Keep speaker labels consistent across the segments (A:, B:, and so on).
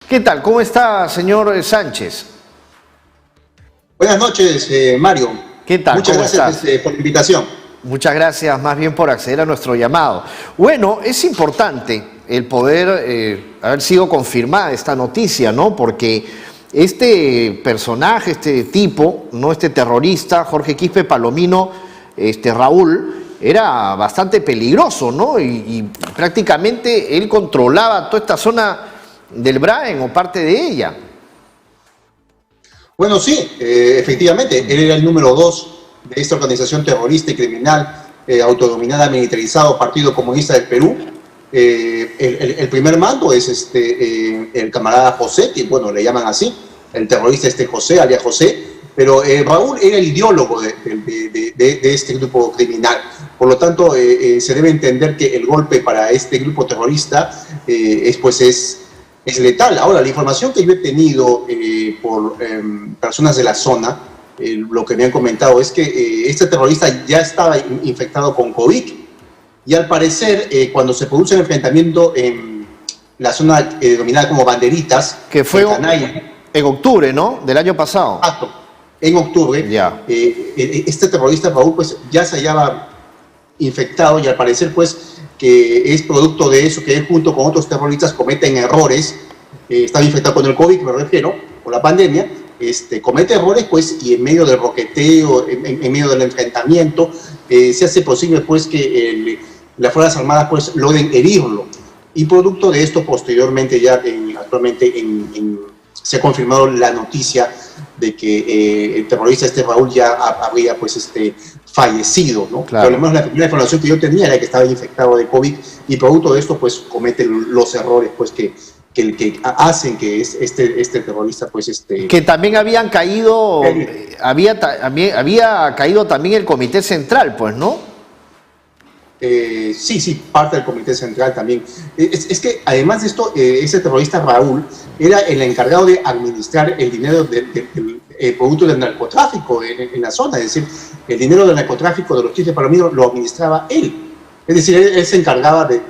A: ¿Qué tal? ¿Cómo está, señor Sánchez?
B: Buenas noches, Mario.
A: ¿Qué tal?
B: Muchas
A: ¿Cómo
B: gracias
A: estás?
B: por la invitación.
A: Muchas gracias más bien por acceder a nuestro llamado. Bueno, es importante el poder haber sido confirmada esta noticia, ¿no? Porque este personaje, este tipo, ¿no? Este terrorista, Jorge Quispe Palomino, Raúl, era bastante peligroso, ¿no? Y prácticamente él controlaba toda esta zona del Braen o parte de ella.
B: Bueno, sí, efectivamente, él era el número 2 de esta organización terrorista y criminal autodominada, militarizado, Partido Comunista del Perú. El primer mando es el camarada José, que bueno, le llaman así, el terrorista José, alias José, pero Raúl era el ideólogo de este grupo criminal. Por lo tanto, se debe entender que el golpe para este grupo terrorista es letal. Ahora, la información que yo he tenido por personas de la zona, lo que me han comentado es que este terrorista ya estaba infectado con COVID y al parecer cuando se produce el enfrentamiento en la zona denominada como Banderitas,
A: que fue en octubre, ¿no? Del año pasado.
B: Exacto, en octubre,
A: ya.
B: Este terrorista Raúl pues ya se hallaba infectado y al parecer pues que es producto de eso, que él junto con otros terroristas cometen errores, estaba infectado con el COVID, me refiero, con la pandemia, comete errores pues y en medio del roqueteo, en medio del enfrentamiento, se hace posible pues que las Fuerzas Armadas pues logren herirlo. Y producto de esto posteriormente ya actualmente se ha confirmado la noticia de que el terrorista Raúl ya habría pues fallecido, ¿no?
A: Claro.
B: Pero al menos la primera información que yo tenía era que estaba infectado de COVID y producto de esto pues comete los errores pues que hacen que este terrorista pues
A: que también habían caído había caído también el Comité Central, pues, ¿no?
B: Sí, parte del Comité Central también. Es que además de esto, ese terrorista Raúl era el encargado de administrar el dinero del producto del narcotráfico en la zona, es decir, el dinero del narcotráfico de los Quispe Palomino lo administraba él. Es decir, él se encargaba de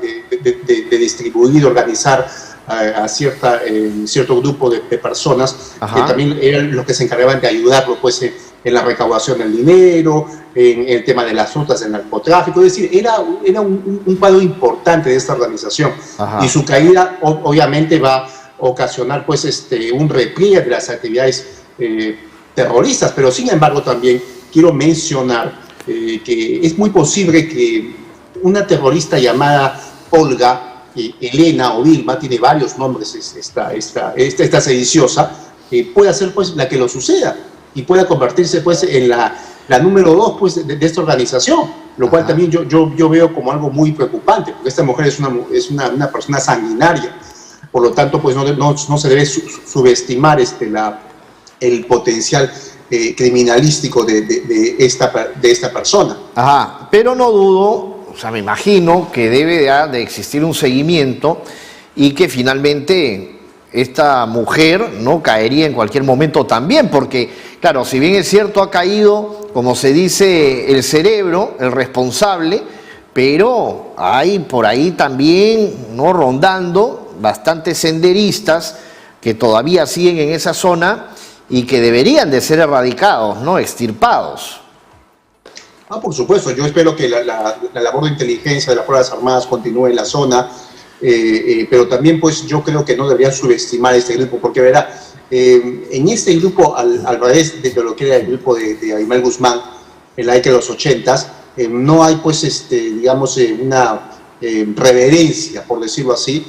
B: distribuir, organizar a cierto grupo de personas. Ajá. Que también eran los que se encargaban de ayudarlo pues, en la recaudación del dinero, en el tema de las rutas del narcotráfico. Es decir, era un cuadro importante de esta organización. Ajá. Y su caída obviamente va a ocasionar pues, un repliegue de las actividades terroristas, pero sin embargo también quiero mencionar que es muy posible que una terrorista llamada Olga, Elena o Vilma, tiene varios nombres esta sediciosa, pueda ser pues la que lo suceda y pueda convertirse pues en la número 2 pues de esta organización, lo cual también yo veo como algo muy preocupante, porque esta mujer es una persona sanguinaria, por lo tanto pues no se debe subestimar el potencial criminalístico de esta persona.
A: Ajá, pero no dudo, o sea, me imagino que debe de existir un seguimiento y que finalmente esta mujer no caería en cualquier momento también, porque, claro, si bien es cierto, ha caído, como se dice, el cerebro, el responsable, pero hay por ahí también, ¿no?, rondando bastantes senderistas que todavía siguen en esa zona y que deberían de ser erradicados, ¿no?, extirpados.
B: Por supuesto, yo espero que la labor de inteligencia de las Fuerzas Armadas continúe en la zona, pero también pues yo creo que no deberían subestimar este grupo, porque verá, en este grupo, al revés de lo que era el grupo de Aymar Guzmán en la década de los 80s, no hay pues digamos una reverencia, por decirlo así,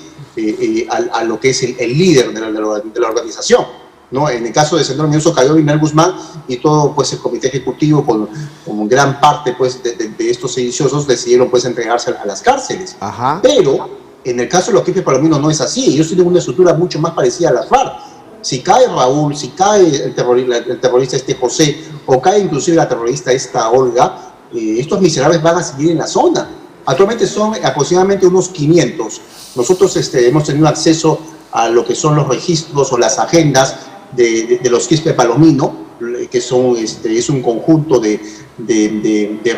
B: a lo que es el líder de la organización, ¿no? En el caso de Sendero Luminoso cayó Aymar Guzmán y todo pues, el comité ejecutivo con gran parte pues, de estos sediciosos decidieron pues, entregarse a las cárceles.
A: Ajá.
B: Pero en el caso de los Quispe Palomino no es así, ellos tienen una estructura mucho más parecida a las FARC. Si cae Raúl, si cae el terrorista José o cae inclusive la terrorista Olga, estos miserables van a seguir en la zona. Actualmente son aproximadamente unos 500. Nosotros hemos tenido acceso a lo que son los registros o las agendas de los Quispe Palomino, que son, es un conjunto de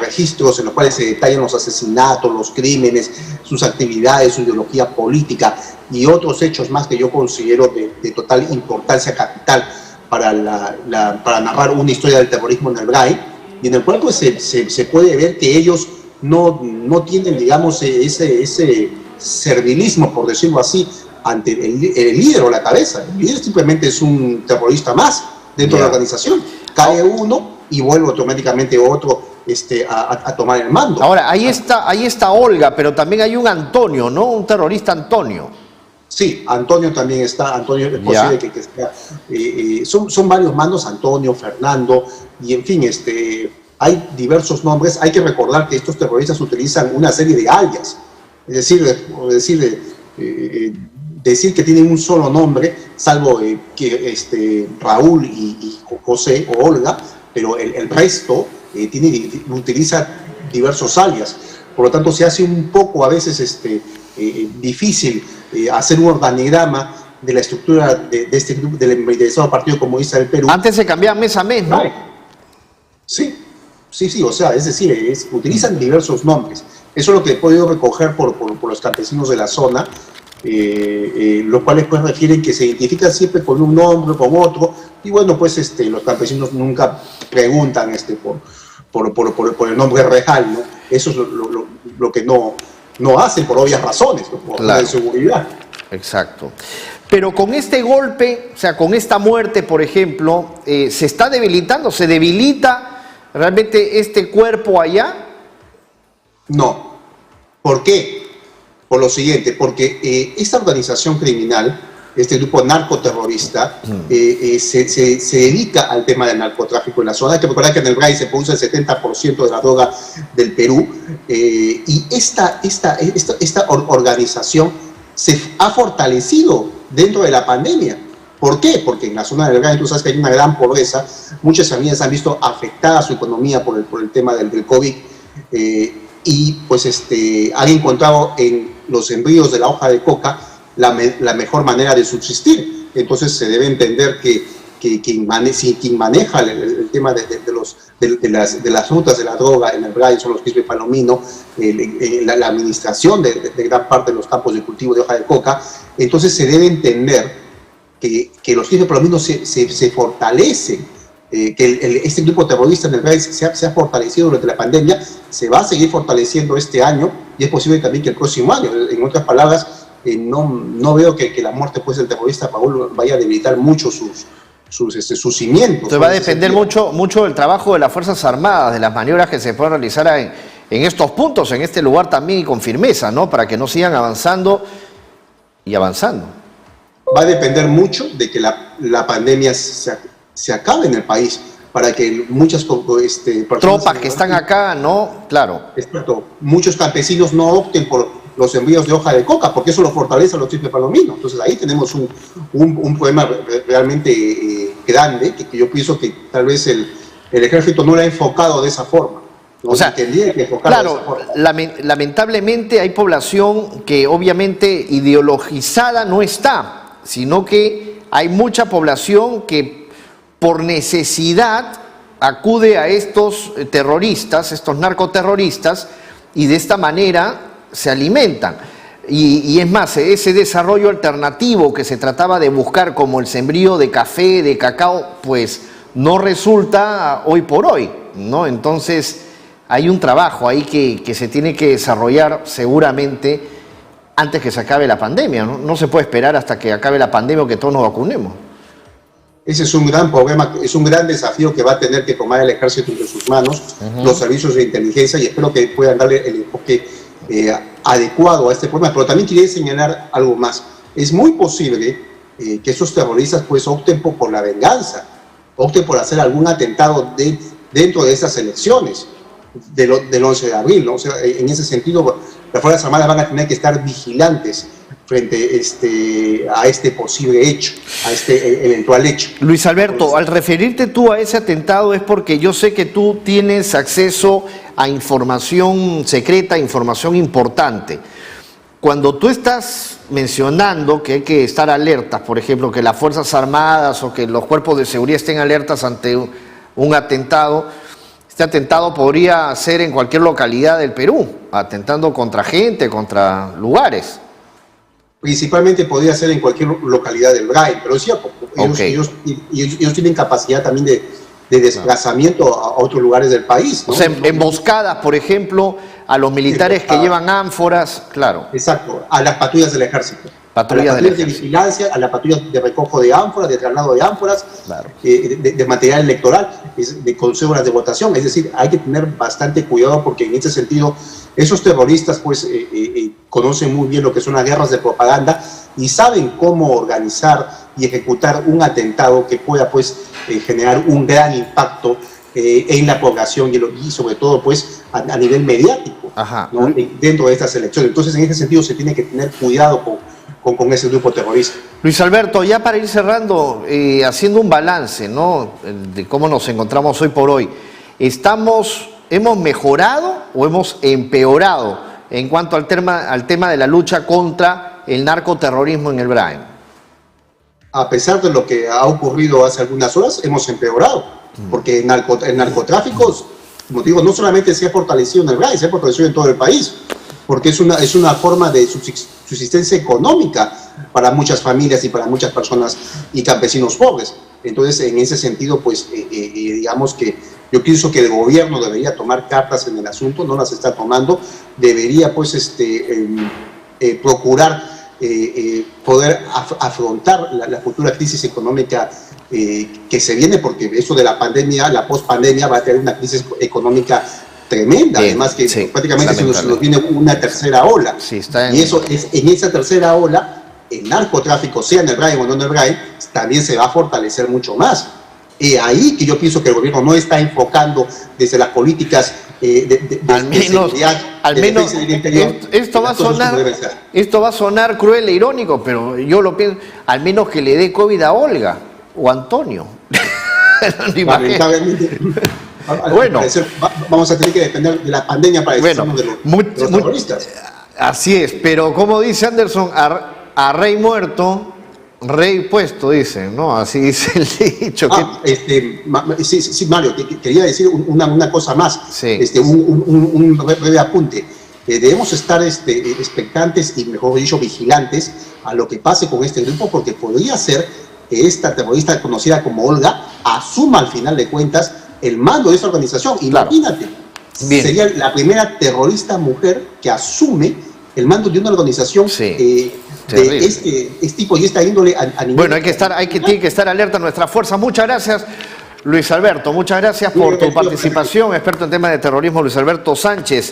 B: registros en los cuales se detallan los asesinatos, los crímenes, sus actividades, su ideología política y otros hechos más que yo considero de total importancia capital para narrar una historia del terrorismo en el BRAE, y en el cual pues, se puede ver que ellos no tienen, digamos, ese servilismo, por decirlo así, ante el líder o la cabeza. El líder simplemente es un terrorista más dentro de la organización. Cae uno y vuelve automáticamente otro a tomar el mando.
A: Ahora, ahí está Olga, pero también hay un Antonio, ¿no? Un terrorista Antonio.
B: Sí, Antonio también está. Antonio es posible que esté. Son varios mandos, Antonio, Fernando, y en fin, hay diversos nombres. Hay que recordar que estos terroristas utilizan una serie de alias. Es decir que tienen un solo nombre, salvo que Raúl y José o Olga, pero el resto utiliza diversos alias. Por lo tanto, se hace un poco a veces difícil hacer un organigrama de la estructura de este grupo, del militarizado Partido Comunista del Perú.
A: Antes se cambiaban mes a mes, ¿no?
B: Sí, o sea, es decir, utilizan diversos nombres. Eso es lo que he podido recoger por los campesinos de la zona, los cuales pues refieren que se identifican siempre con un nombre, con otro, y bueno, pues los campesinos nunca preguntan por el nombre real, ¿no? Eso es lo que no hacen por obvias razones, ¿no? Por la de seguridad.
A: Exacto. Pero con este golpe, o sea, con esta muerte, por ejemplo, ¿se está debilitando? ¿Se debilita realmente este cuerpo allá?
B: No. ¿Por qué? Por lo siguiente, porque esta organización criminal, este grupo narcoterrorista, se dedica al tema del narcotráfico en la zona. Hay que recordar que en el BRAE se produce el 70% de la droga del Perú, y esta organización se ha fortalecido dentro de la pandemia. ¿Por qué? Porque en la zona del BRAE tú sabes que hay una gran pobreza, muchas familias han visto afectada su economía por el tema del COVID, y pues han encontrado en los embrios de la hoja de coca la mejor manera de subsistir. Entonces se debe entender que quien maneja el tema de las rutas de la droga en el BRAE son los Quispe Palomino, la administración de gran parte de los campos de cultivo de hoja de coca. Entonces se debe entender que los Quispe Palomino se fortalecen, que este grupo terrorista en el BRAE se ha fortalecido durante la pandemia, se va a seguir fortaleciendo este año y es posible también que el próximo año. En otras palabras, no veo que la muerte pues, del terrorista Raúl vaya a debilitar mucho sus cimientos.
A: Entonces va a depender mucho del trabajo de las Fuerzas Armadas, de las maniobras que se puedan realizar en estos puntos, en este lugar también, y con firmeza, ¿no? Para que no sigan avanzando y avanzando.
B: Va a depender mucho de que la pandemia se acabe en el país, para que muchas personas...
A: Tropas que están acá, ¿no? Claro.
B: Exacto. Muchos campesinos no opten por los envíos de hoja de coca, porque eso lo fortalece a los Quispe Palomino. Entonces ahí tenemos un problema realmente grande, que yo pienso que tal vez el ejército no lo ha enfocado de esa forma. ¿No?
A: O sea,
B: tendría que enfocarlo
A: claro,
B: de esa forma.
A: lamentablemente hay población que obviamente ideologizada no está, sino que hay mucha población que por necesidad acude a estos terroristas, estos narcoterroristas, y de esta manera se alimentan. Y es más, ese desarrollo alternativo que se trataba de buscar, como el sembrío de café, de cacao, pues no resulta hoy por hoy, ¿no? Entonces hay un trabajo ahí que se tiene que desarrollar seguramente antes que se acabe la pandemia, ¿no? No se puede esperar hasta que acabe la pandemia o que todos nos vacunemos.
B: Ese es un gran problema, es un gran desafío que va a tener que tomar el ejército entre sus manos, los servicios de inteligencia, y espero que puedan darle el enfoque adecuado a este problema. Pero también quería señalar algo más. Es muy posible que esos terroristas pues opten por la venganza, opten por hacer algún atentado dentro de estas elecciones del 11 de abril, ¿no? O sea, en ese sentido, las Fuerzas Armadas van a tener que estar vigilantes frente a este posible hecho, a este eventual hecho.
A: Luis Alberto, al referirte tú a ese atentado es porque yo sé que tú tienes acceso a información secreta, información importante. Cuando tú estás mencionando que hay que estar alertas, por ejemplo, que las Fuerzas Armadas o que los cuerpos de seguridad estén alertas ante un atentado, este atentado podría ser en cualquier localidad del Perú, atentando contra gente, contra lugares.
B: Principalmente podría ser en cualquier localidad del BRAE, pero decía, ellos tienen capacidad también de desplazamiento a otros lugares del país, ¿no?
A: O sea, emboscadas, por ejemplo, a los militares que llevan ánforas, claro.
B: Exacto, a las patrullas del ejército.
A: Patrullas
B: de vigilancia, a la patrulla de recojo de ánforas, de traslado de ánforas,
A: claro.
B: De material electoral, de cédulas de votación. Es decir, hay que tener bastante cuidado porque en ese sentido esos terroristas pues conocen muy bien lo que son las guerras de propaganda y saben cómo organizar y ejecutar un atentado que pueda pues generar un gran impacto en la población y sobre todo pues a nivel mediático, ¿no? Dentro de estas elecciones. Entonces en ese sentido se tiene que tener cuidado con ese grupo terrorista.
A: Luis Alberto, ya para ir cerrando, haciendo un balance, ¿no?, de cómo nos encontramos hoy por hoy, ¿hemos mejorado o hemos empeorado en cuanto al tema de la lucha contra el narcoterrorismo en el BRAE?
B: A pesar de lo que ha ocurrido hace algunas horas, hemos empeorado, porque el narcotráfico, como digo, no solamente se ha fortalecido en el BRAE, se ha fortalecido en todo el país, porque es una forma de subsistencia económica para muchas familias y para muchas personas y campesinos pobres. Entonces, en ese sentido, pues, digamos que yo pienso que el gobierno debería tomar cartas en el asunto, no las está tomando, debería, pues, procurar poder afrontar la futura crisis económica que se viene, porque eso de la pandemia, la pospandemia, va a tener una crisis económica tremenda, además que prácticamente se nos viene una tercera ola. Y eso es, en esa tercera ola, el narcotráfico, sea en el BRAE o no en el BRAE, también se va a fortalecer mucho más. Ahí que yo pienso que el gobierno no está enfocando desde las políticas
A: al menos esto va a sonar cruel e irónico, pero yo lo pienso, al menos que le dé COVID a Olga o a Antonio.
B: Lamentablemente. Bueno, vamos a tener que depender de la pandemia para decirnos de los terroristas.
A: Así es, pero como dice Anderson, a rey muerto, rey puesto, dicen, ¿no? Así dice el dicho.
B: Sí, Mario, quería decir una cosa más,
A: sí.
B: Un breve apunte. Debemos estar expectantes y, mejor dicho, vigilantes a lo que pase con este grupo, porque podría ser que esta terrorista conocida como Olga asuma al final de cuentas el mando de esa organización. Imagínate, sería la primera terrorista mujer que asume el mando de una organización de este tipo y esta índole a nivel...
A: Bueno, tiene que estar alerta nuestra fuerza. Muchas gracias, Luis Alberto. Muchas gracias por tu participación. Experto en temas de terrorismo, Luis Alberto Sánchez.